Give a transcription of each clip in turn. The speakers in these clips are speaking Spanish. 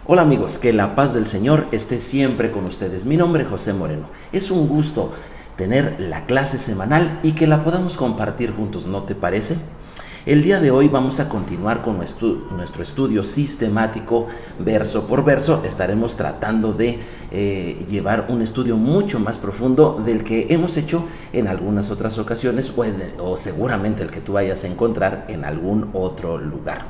Hola amigos, que la paz del Señor esté siempre con ustedes. Mi nombre es José Moreno. Es un gusto tener la clase semanal y que la podamos compartir juntos, ¿no te parece? El día de hoy vamos a continuar con nuestro estudio sistemático, verso por verso. Estaremos tratando de llevar un estudio mucho más profundo del que hemos hecho en algunas otras ocasiones o seguramente el que tú vayas a encontrar en algún otro lugar.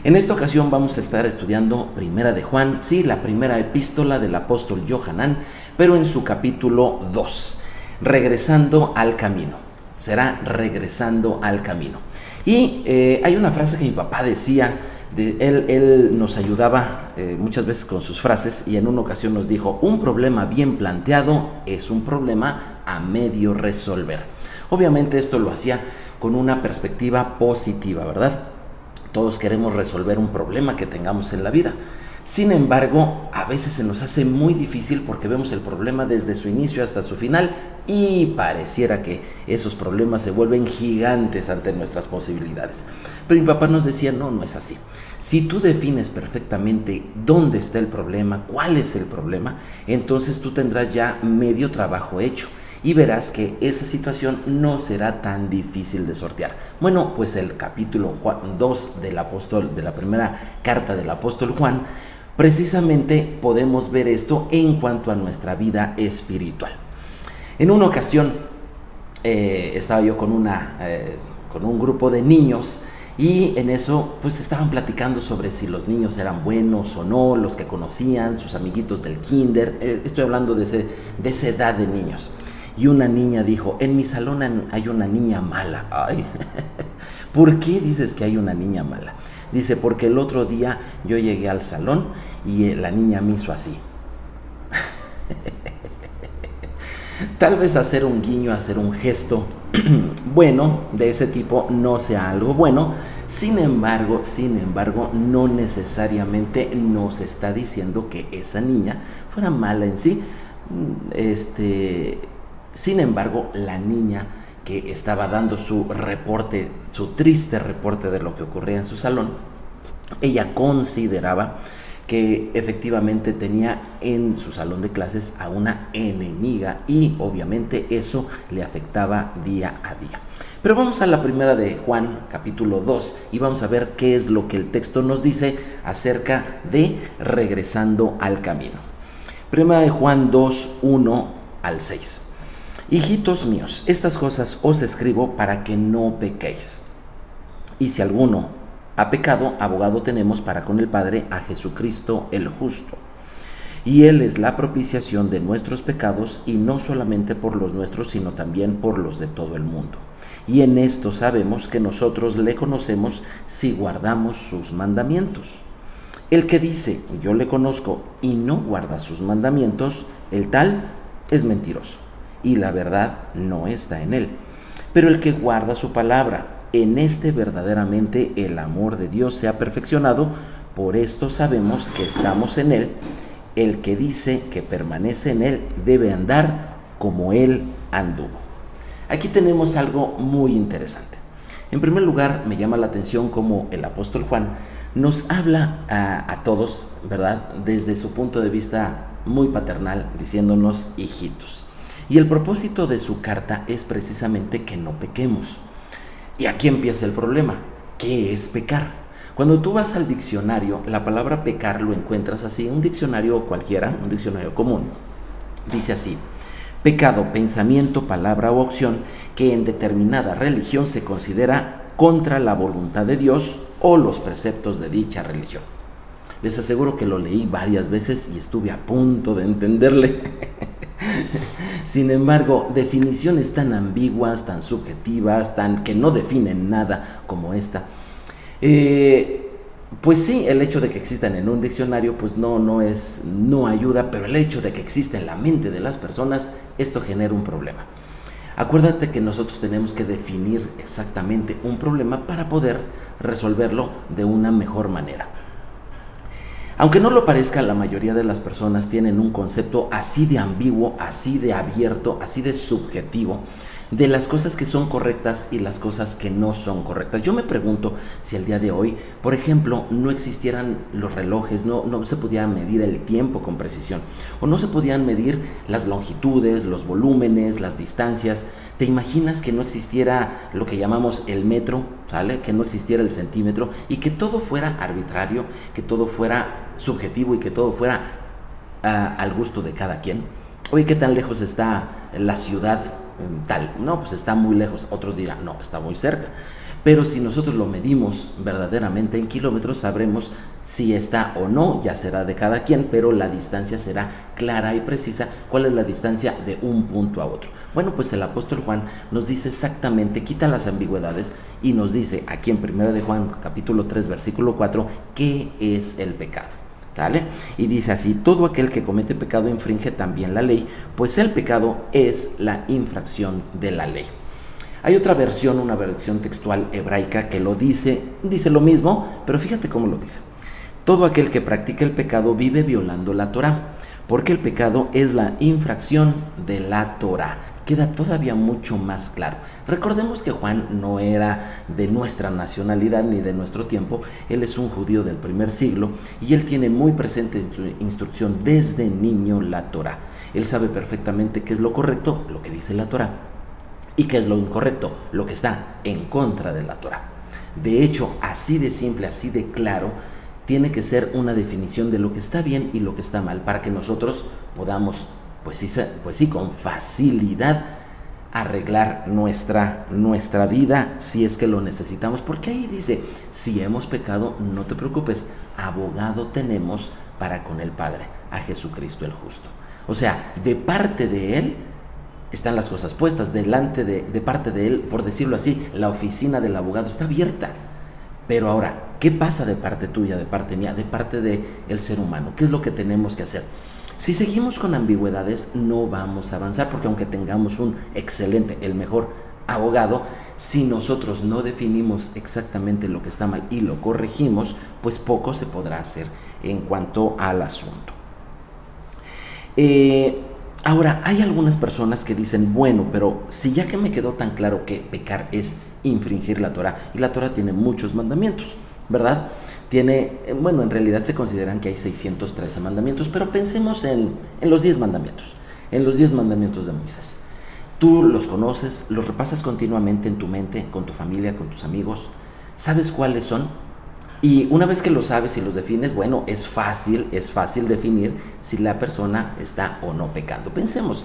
En esta ocasión vamos a estar estudiando Primera de Juan, sí, la primera epístola del apóstol Johanán, pero en su capítulo 2, regresando al camino. Será regresando al camino. Y hay una frase que mi papá decía, él nos ayudaba muchas veces con sus frases y en una ocasión nos dijo: un problema bien planteado es un problema a medio resolver. Obviamente esto lo hacía con una perspectiva positiva, ¿verdad? Todos queremos resolver un problema que tengamos en la vida. Sin embargo, a veces se nos hace muy difícil porque vemos el problema desde su inicio hasta su final y pareciera que esos problemas se vuelven gigantes ante nuestras posibilidades. Pero mi papá nos decía: no es así. Si tú defines perfectamente dónde está el problema, cuál es el problema, entonces tú tendrás ya medio trabajo hecho. Y verás que esa situación no será tan difícil de sortear. Bueno, pues el capítulo 2 de la primera carta del apóstol Juan, precisamente podemos ver esto en cuanto a nuestra vida espiritual. En una ocasión estaba yo con un grupo de niños y en eso pues estaban platicando sobre si los niños eran buenos o no, los que conocían, sus amiguitos del kinder. Estoy hablando de esa edad de niños. Y una niña dijo: en mi salón hay una niña mala. Ay, ¿por qué dices que hay una niña mala? Dice: porque el otro día yo llegué al salón y la niña me hizo así. Tal vez hacer un guiño, hacer un gesto bueno de ese tipo no sea algo bueno. Sin embargo, no necesariamente nos está diciendo que esa niña fuera mala en sí. Sin embargo, la niña que estaba dando su reporte, su triste reporte de lo que ocurría en su salón, ella consideraba que efectivamente tenía en su salón de clases a una enemiga y obviamente eso le afectaba día a día. Pero vamos a la primera de Juan, capítulo 2, y vamos a ver qué es lo que el texto nos dice acerca de regresando al camino. Primera de Juan 2, 1 al 6. Hijitos míos, estas cosas os escribo para que no pequéis. Y si alguno ha pecado, abogado tenemos para con el Padre, a Jesucristo el justo. Y Él es la propiciación de nuestros pecados, y no solamente por los nuestros, sino también por los de todo el mundo. Y en esto sabemos que nosotros le conocemos si guardamos sus mandamientos. El que dice: yo le conozco, y no guarda sus mandamientos, el tal es mentiroso, y la verdad no está en él. Pero el que guarda su palabra, en este verdaderamente el amor de Dios se ha perfeccionado. Por esto sabemos que estamos en él. El que dice que permanece en él debe andar como él anduvo. Aquí tenemos algo muy interesante. En primer lugar, me llama la atención cómo el apóstol Juan nos habla a todos, ¿verdad?, desde su punto de vista muy paternal, diciéndonos hijitos. Y el propósito de su carta es precisamente que no pequemos. Y aquí empieza el problema. ¿Qué es pecar? Cuando tú vas al diccionario, la palabra pecar lo encuentras así, un diccionario cualquiera, un diccionario común. Dice así: pecado, pensamiento, palabra o acción que en determinada religión se considera contra la voluntad de Dios o los preceptos de dicha religión. Les aseguro que lo leí varias veces y estuve a punto de entenderle. Sin embargo, definiciones tan ambiguas, tan subjetivas, que no definen nada como esta, pues sí, el hecho de que existan en un diccionario pues no ayuda, pero el hecho de que exista en la mente de las personas, esto genera un problema. Acuérdate que nosotros tenemos que definir exactamente un problema para poder resolverlo de una mejor manera. Aunque no lo parezca, la mayoría de las personas tienen un concepto así de ambiguo, así de abierto, así de subjetivo de las cosas que son correctas y las cosas que no son correctas. Yo me pregunto si al día de hoy, por ejemplo, no existieran los relojes, no se podía medir el tiempo con precisión, o no se podían medir las longitudes, los volúmenes, las distancias. ¿Te imaginas que no existiera lo que llamamos el metro, ¿sale? Que no existiera el centímetro y que todo fuera arbitrario, que todo fuera subjetivo y que todo fuera al gusto de cada quien? Oye, ¿qué tan lejos está la ciudad tal? No, pues está muy lejos. Otros dirán, no, está muy cerca. Pero si nosotros lo medimos verdaderamente en kilómetros, sabremos si está o no, ya será de cada quien, pero la distancia será clara y precisa. ¿Cuál es la distancia de un punto a otro? Bueno, pues el apóstol Juan nos dice exactamente, quita las ambigüedades y nos dice aquí en 1 de Juan, capítulo 3, versículo 4, ¿qué es el pecado? ¿Vale? Y dice así: todo aquel que comete pecado infringe también la ley, pues el pecado es la infracción de la ley. Hay otra versión, una versión textual hebraica que lo dice lo mismo, pero fíjate cómo lo dice. Todo aquel que practica el pecado vive violando la Torá, porque el pecado es la infracción de la Torá. Queda todavía mucho más claro. Recordemos que Juan no era de nuestra nacionalidad ni de nuestro tiempo. Él es un judío del primer siglo y él tiene muy presente en su instrucción desde niño la Torá. Él sabe perfectamente qué es lo correcto, lo que dice la Torá, y qué es lo incorrecto, lo que está en contra de la Torá. De hecho, así de simple, así de claro, tiene que ser una definición de lo que está bien y lo que está mal, para que nosotros podamos, pues sí, con facilidad arreglar nuestra vida si es que lo necesitamos. Porque ahí dice, si hemos pecado, no te preocupes, abogado tenemos para con el Padre, a Jesucristo el justo. O sea, de parte de Él están las cosas puestas, de parte de Él, por decirlo así, la oficina del abogado está abierta. Pero ahora, ¿qué pasa de parte tuya, de parte mía, de parte del ser humano? ¿Qué es lo que tenemos que hacer? Si seguimos con ambigüedades, no vamos a avanzar, porque aunque tengamos un excelente, el mejor abogado, si nosotros no definimos exactamente lo que está mal y lo corregimos, pues poco se podrá hacer en cuanto al asunto. Ahora, hay algunas personas que dicen, bueno, pero si ya que me quedó tan claro que pecar es infringir la Torá, y la Torá tiene muchos mandamientos, ¿verdad? En realidad se consideran que hay 613 mandamientos, pero pensemos en los 10 mandamientos, en los 10 mandamientos de Moisés. Tú los conoces, los repasas continuamente en tu mente, con tu familia, con tus amigos, ¿sabes cuáles son? Y una vez que lo sabes y los defines, bueno, es fácil definir si la persona está o no pecando. Pensemos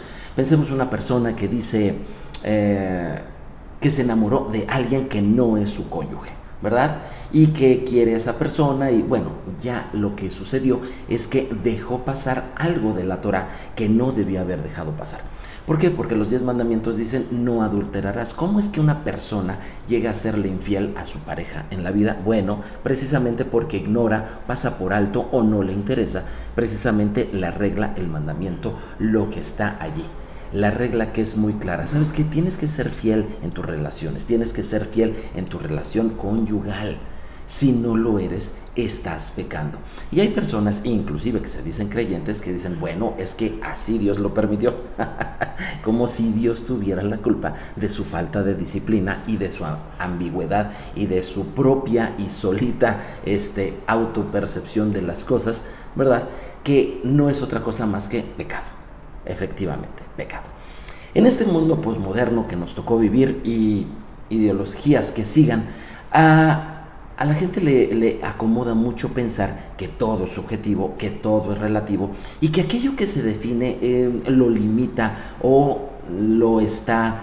una persona que dice que se enamoró de alguien que no es su cónyuge, ¿verdad? Y que quiere a esa persona y bueno, ya lo que sucedió es que dejó pasar algo de la Torá que no debía haber dejado pasar. ¿Por qué? Porque los 10 mandamientos dicen no adulterarás. ¿Cómo es que una persona llega a serle infiel a su pareja en la vida? Bueno, precisamente porque ignora, pasa por alto o no le interesa precisamente la regla, el mandamiento, lo que está allí. La regla que es muy clara. ¿Sabes qué? Tienes que ser fiel en tus relaciones, tienes que ser fiel en tu relación conyugal. Si no lo eres, estás pecando. Y hay personas, inclusive que se dicen creyentes, que dicen, bueno, es que así Dios lo permitió. Como si Dios tuviera la culpa de su falta de disciplina y de su ambigüedad y de su propia y solita autopercepción de las cosas, ¿verdad? Que no es otra cosa más que pecado. Efectivamente, pecado. En este mundo posmoderno que nos tocó vivir y ideologías que sigan, a la gente le acomoda mucho pensar que todo es subjetivo, que todo es relativo y que aquello que se define lo limita o lo está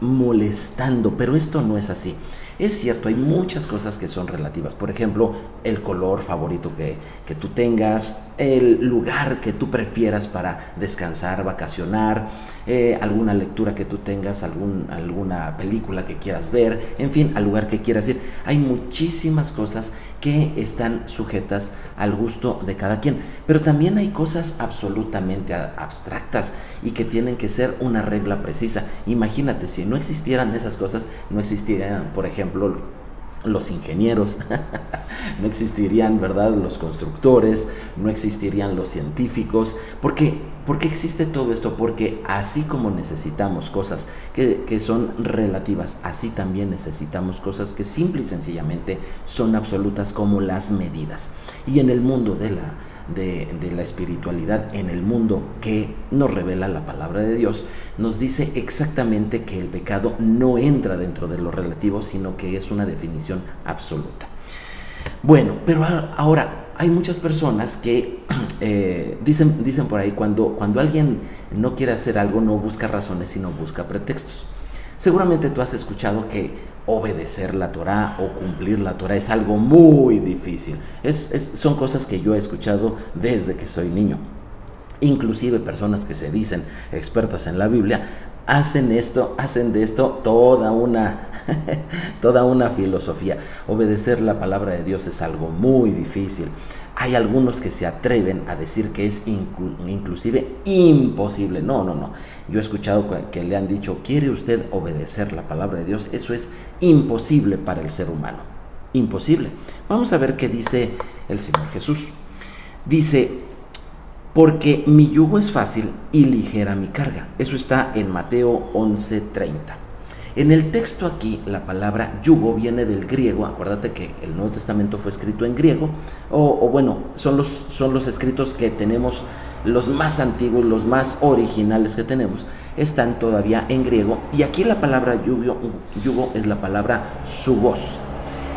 molestando, pero esto no es así. Es cierto, hay muchas cosas que son relativas. Por ejemplo, el color favorito que tú tengas, el lugar que tú prefieras para descansar, vacacionar, alguna lectura que tú tengas, alguna película que quieras ver, en fin, al lugar que quieras ir. Hay muchísimas cosas que están sujetas al gusto de cada quien. Pero también hay cosas absolutamente abstractas y que tienen que ser una regla precisa. Imagínate, si no existieran esas cosas, no existirían, por ejemplo, los ingenieros, no existirían, ¿verdad?, los constructores, no existirían los científicos. ¿Por qué existe todo esto? Porque así como necesitamos cosas que son relativas, así también necesitamos cosas que simple y sencillamente son absolutas, como las medidas. Y en el mundo de la espiritualidad, en el mundo que nos revela la palabra de Dios, nos dice exactamente que el pecado no entra dentro de lo relativo, sino que es una definición absoluta. Bueno, pero ahora hay muchas personas que dicen por ahí, cuando alguien no quiere hacer algo, no busca razones, sino busca pretextos. Seguramente tú has escuchado que obedecer la Torá o cumplir la Torá es algo muy difícil. Son cosas que yo he escuchado desde que soy niño. Inclusive personas que se dicen expertas en la Biblia hacen de esto toda una filosofía. Obedecer la palabra de Dios es algo muy difícil. Hay algunos que se atreven a decir que es inclusive imposible. No. Yo he escuchado que le han dicho: ¿quiere usted obedecer la palabra de Dios? Eso es imposible para el ser humano. Imposible. Vamos a ver qué dice el Señor Jesús. Dice: porque mi yugo es fácil y ligera mi carga. Eso está en Mateo 11:30. En el texto aquí, la palabra yugo viene del griego. Acuérdate que el Nuevo Testamento fue escrito en griego, son los escritos que tenemos, los más antiguos, los más originales que tenemos, están todavía en griego. Y aquí la palabra yugo es la palabra zugos.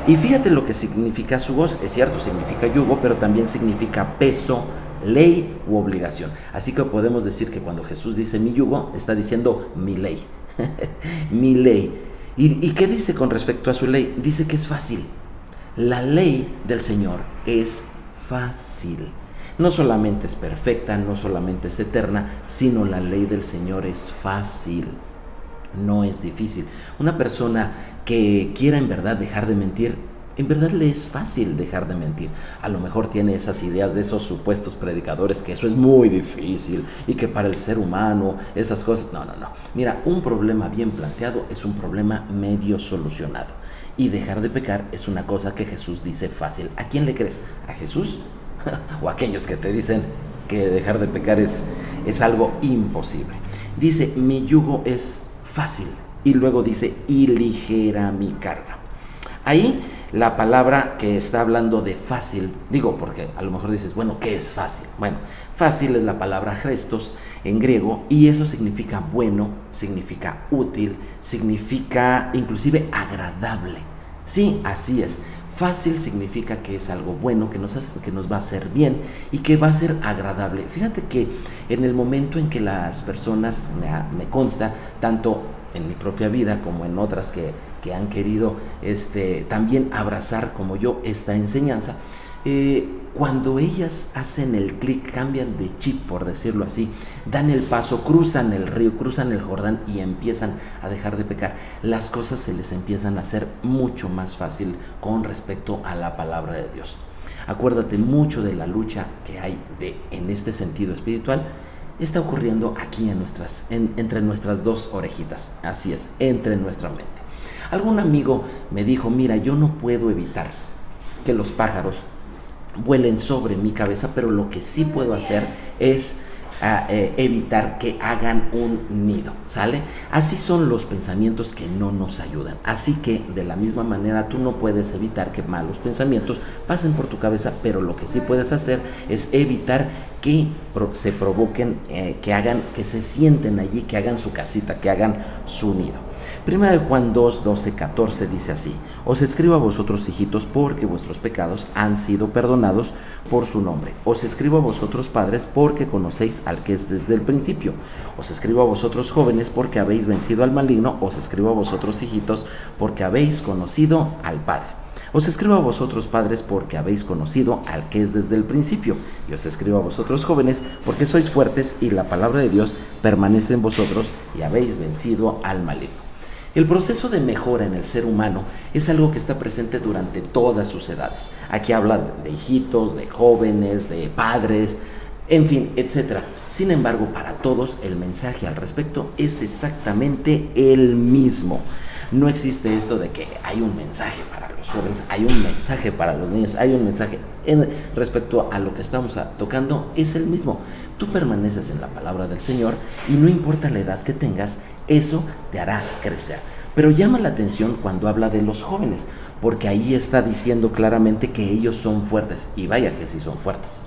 Y fíjate lo que significa zugos. Es cierto, significa yugo, pero también significa peso, ley u obligación. Así que podemos decir que cuando Jesús dice mi yugo, está diciendo mi ley. Mi ley. ¿Y qué dice con respecto a su ley? Dice que es fácil. La ley del Señor es fácil. No solamente es perfecta, no solamente es eterna, sino la ley del Señor es fácil. No es difícil. Una persona que quiera en verdad dejar de mentir, en verdad le es fácil dejar de mentir. A lo mejor tiene esas ideas de esos supuestos predicadores que eso es muy difícil y que para el ser humano esas cosas... No. Mira, un problema bien planteado es un problema medio solucionado. Y dejar de pecar es una cosa que Jesús dice fácil. ¿A quién le crees? ¿A Jesús? ¿O a aquellos que te dicen que dejar de pecar es algo imposible? Dice, mi yugo es fácil. Y luego dice, y ligera mi carga. Ahí la palabra que está hablando de fácil, digo porque a lo mejor dices, bueno, ¿qué es fácil? Bueno, fácil es la palabra Christos en griego, y eso significa bueno, significa útil, significa inclusive agradable. Sí, así es. Fácil significa que es algo bueno, que nos va a hacer bien y que va a ser agradable. Fíjate que en el momento en que las personas, me consta, tanto en mi propia vida como en otras que han querido también abrazar como yo esta enseñanza, cuando ellas hacen el clic, cambian de chip, por decirlo así, dan el paso, cruzan el río, cruzan el Jordán y empiezan a dejar de pecar, las cosas se les empiezan a hacer mucho más fácil con respecto a la palabra de Dios. Acuérdate, mucho de la lucha que hay en este sentido espiritual está ocurriendo aquí entre nuestras dos orejitas. Así es, entre nuestra mente. Algún amigo me dijo, mira, yo no puedo evitar que los pájaros vuelen sobre mi cabeza, pero lo que sí puedo hacer es evitar que hagan un nido, ¿sale? Así son los pensamientos que no nos ayudan. Así que de la misma manera tú no puedes evitar que malos pensamientos pasen por tu cabeza, pero lo que sí puedes hacer es evitar que se provoquen, que se sienten allí, que hagan su casita, que hagan su nido. Primera de Juan 2, 12, 14 dice así: os escribo a vosotros, hijitos, porque vuestros pecados han sido perdonados por su nombre. Os escribo a vosotros, padres, porque conocéis al que es desde el principio. Os escribo a vosotros, jóvenes, porque habéis vencido al maligno. Os escribo a vosotros, hijitos, porque habéis conocido al Padre. Os escribo a vosotros, padres, porque habéis conocido al que es desde el principio. Y os escribo a vosotros, jóvenes, porque sois fuertes y la palabra de Dios permanece en vosotros y habéis vencido al maligno. El proceso de mejora en el ser humano es algo que está presente durante todas sus edades. Aquí habla de hijitos, de jóvenes, de padres, en fin, etc. Sin embargo, para todos el mensaje al respecto es exactamente el mismo. No existe esto de que hay un mensaje para los jóvenes, hay un mensaje para los niños, hay un mensaje respecto a lo que estamos tocando, es el mismo. Tú permaneces en la palabra del Señor y no importa la edad que tengas, eso te hará crecer. Pero llama la atención cuando habla de los jóvenes, porque ahí está diciendo claramente que ellos son fuertes, y vaya que sí son fuertes.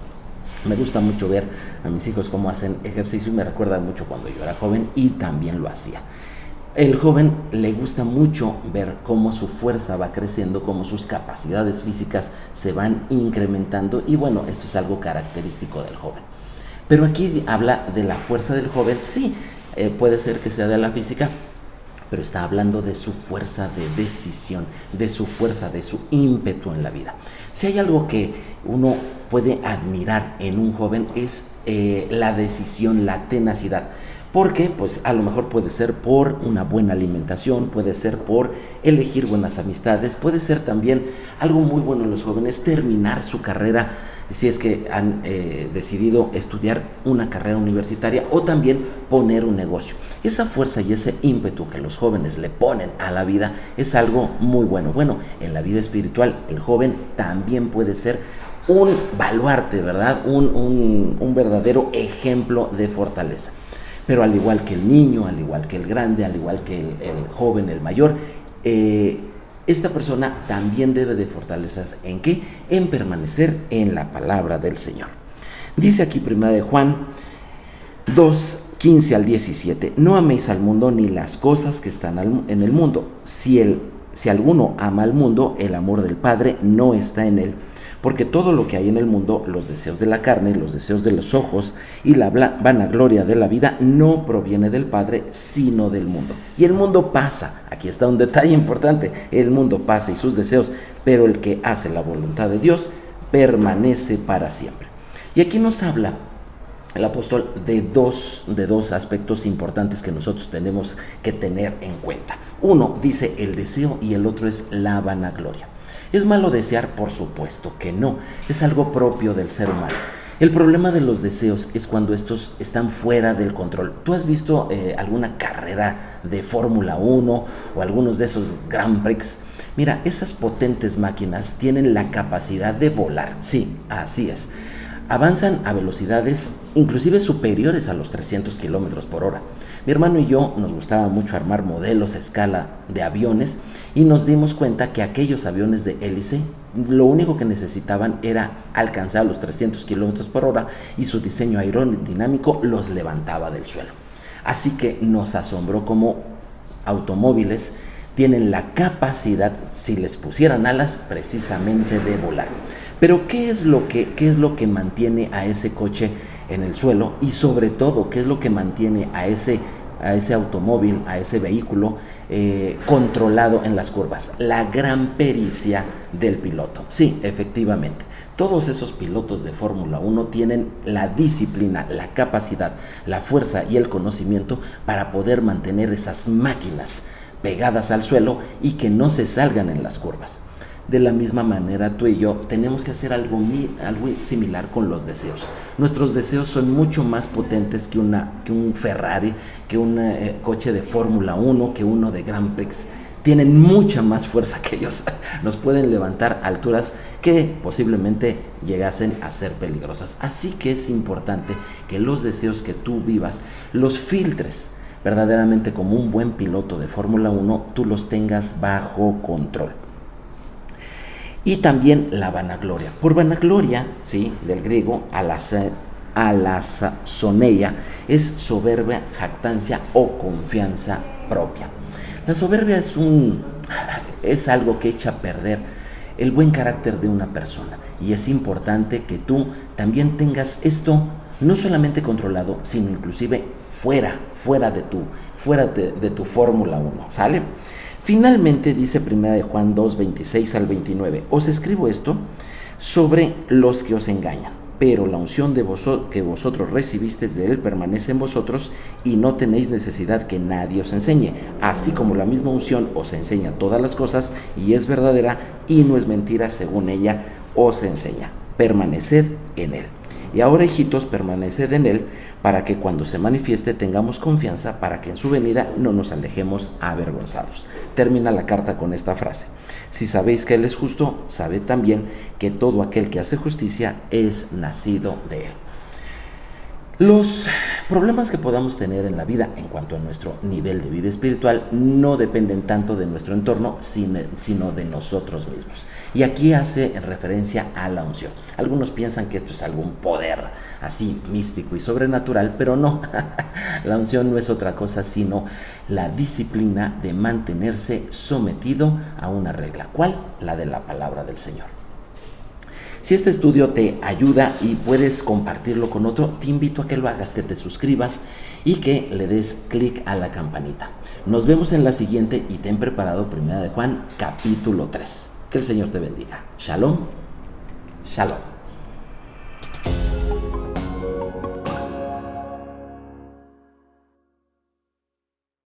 Me gusta mucho ver a mis hijos cómo hacen ejercicio y me recuerda mucho cuando yo era joven y también lo hacía. El joven le gusta mucho ver cómo su fuerza va creciendo, cómo sus capacidades físicas se van incrementando, y bueno, esto es algo característico del joven. Pero aquí habla de la fuerza del joven, sí, puede ser que sea de la física, pero está hablando de su fuerza de decisión, de su fuerza, de su ímpetu en la vida. Si hay algo que uno puede admirar en un joven es la decisión, la tenacidad. Porque pues a lo mejor puede ser por una buena alimentación, puede ser por elegir buenas amistades, puede ser también algo muy bueno en los jóvenes, terminar su carrera, si es que han decidido estudiar una carrera universitaria, o también poner un negocio. Esa fuerza y ese ímpetu que los jóvenes le ponen a la vida es algo muy bueno. Bueno, en la vida espiritual el joven también puede ser un baluarte, ¿verdad? Un verdadero ejemplo de fortaleza. Pero al igual que el niño, al igual que el grande, al igual que el joven, el mayor, esta persona también debe de fortalecerse. ¿En qué? En permanecer en la palabra del Señor. Dice aquí 1 de Juan 2, 15 al 17. No améis al mundo ni las cosas que están en el mundo. Si alguno ama al mundo, el amor del Padre no está en él. Porque todo lo que hay en el mundo, los deseos de la carne, los deseos de los ojos y la vanagloria de la vida, no proviene del Padre, sino del mundo. Y el mundo pasa, aquí está un detalle importante, el mundo pasa y sus deseos, pero el que hace la voluntad de Dios permanece para siempre. Y aquí nos habla el apóstol de dos aspectos importantes que nosotros tenemos que tener en cuenta. Uno dice el deseo y el otro es la vanagloria. ¿Es malo desear? Por supuesto que no, es algo propio del ser humano. El problema de los deseos es cuando estos están fuera del control. ¿Tú has visto alguna carrera de Fórmula 1 o algunos de esos Grand Prix? Mira, esas potentes máquinas tienen la capacidad de volar. Sí, así es. Avanzan a velocidades inclusive superiores a los 300 kilómetros por hora. Mi hermano y yo nos gustaba mucho armar modelos a escala de aviones y nos dimos cuenta que aquellos aviones de hélice lo único que necesitaban era alcanzar los 300 kilómetros por hora y su diseño aerodinámico los levantaba del suelo. Así que nos asombró cómo automóviles tienen la capacidad, si les pusieran alas, precisamente de volar. Pero ¿qué es lo que mantiene a ese coche en el suelo? Y sobre todo, ¿qué es lo que mantiene a ese automóvil, a ese vehículo controlado en las curvas? La gran pericia del piloto. Sí, efectivamente. Todos esos pilotos de Fórmula 1 tienen la disciplina, la capacidad, la fuerza y el conocimiento para poder mantener esas máquinas pegadas al suelo y que no se salgan en las curvas. De la misma manera, tú y yo tenemos que hacer algo similar con los deseos. Nuestros deseos son mucho más potentes que un Ferrari, que un coche de Fórmula 1, que uno de Grand Prix. Tienen mucha más fuerza que ellos. Nos pueden levantar a alturas que posiblemente llegasen a ser peligrosas. Así que es importante que los deseos que tú vivas los filtres verdaderamente como un buen piloto de Fórmula 1, tú los tengas bajo control. Y también la vanagloria. Por vanagloria, ¿sí?, del griego, alazoneia, es soberbia, jactancia o confianza propia. La soberbia es algo que echa a perder el buen carácter de una persona. Y es importante que tú también tengas esto no solamente controlado, sino inclusive fuera de tu Fórmula 1, ¿sale? Finalmente dice 1 de Juan 2, 26 al 29, os escribo esto sobre los que os engañan, pero la unción que vosotros recibisteis de él permanece en vosotros y no tenéis necesidad que nadie os enseñe, así como la misma unción os enseña todas las cosas y es verdadera y no es mentira según ella os enseña. Permaneced en él. Y ahora, hijitos, permaneced en Él, para que cuando se manifieste tengamos confianza, para que en su venida no nos alejemos avergonzados. Termina la carta con esta frase: si sabéis que Él es justo, sabed también que todo aquel que hace justicia es nacido de Él. Los problemas que podamos tener en la vida en cuanto a nuestro nivel de vida espiritual no dependen tanto de nuestro entorno, sino de nosotros mismos. Y aquí hace referencia a la unción. Algunos piensan que esto es algún poder así místico y sobrenatural, pero no. La unción no es otra cosa sino la disciplina de mantenerse sometido a una regla. ¿Cuál? La de la palabra del Señor. Si este estudio te ayuda y puedes compartirlo con otro, te invito a que lo hagas, que te suscribas y que le des clic a la campanita. Nos vemos en la siguiente y ten preparado 1 de Juan capítulo 3. Que el Señor te bendiga. Shalom. Shalom.